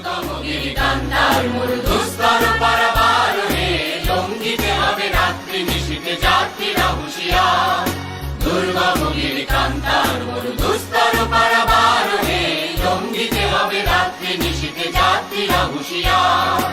দুর্গম গিরিকান্তার মরু দুস্তর পারাবারণে লঙ্ঘিতে হবে রাত্রি নিশীথে যাত্রীরা হুঁশিয়ার। দুর্গম গিরিকান্তার মরু দুস্তর পারাবারণে লঙ্ঘিতে হবে রাত্রি নিশীথে যাত্রীরা হুঁশিয়ার।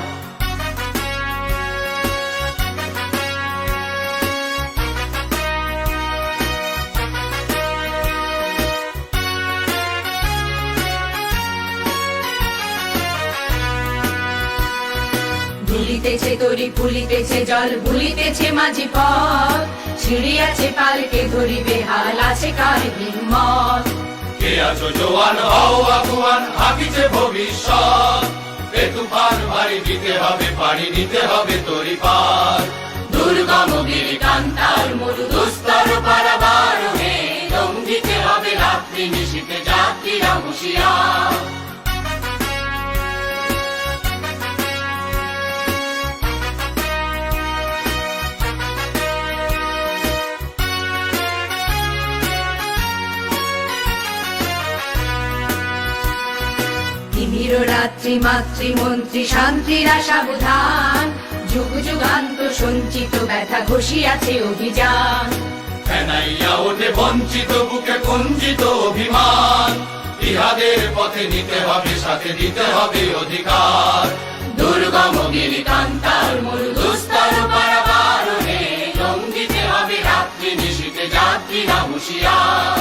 দুলিতেছে তরি ফুলিতেছে জল ভুলিতেছে মাঝি পথ, ছিড়িয়াছে পালকে ধরিবে হাল আছে কার হিম্মত। কে আছো জোয়ান হও আগুয়ান হাকিছে ভবিষ্যৎ, এ তুফান ভারী দিতে হবে পাড়ি দিতে হবে তরি পার। দুর্গম গিরিকান্তার মরু দুস্তর পারাবারণে লঙ্ঘিতে হবে রাত্রি নিশীথে যাত্রীরা হুঁশিয়ার। তিমির রাত্রি মাতৃমন্ত্রী শান্তিরা সাবধান, যুগ যুগান্ত সঞ্চিত ব্যথা ঘষিয়াছে অভিযান। ফেনাইয়া ওঠে বঞ্চিত বুকে কুঞ্চিত অভিমান, ইহাদের পথে নিতে হবে সাথে দিতে হবে অধিকার। দুর্গম গিরিকান্তার মরু দুস্তর পারাবারণে লঙ্ঘিতে হবে রাত্রি নিশীথে যাত্রীরা হুঁশিয়ার।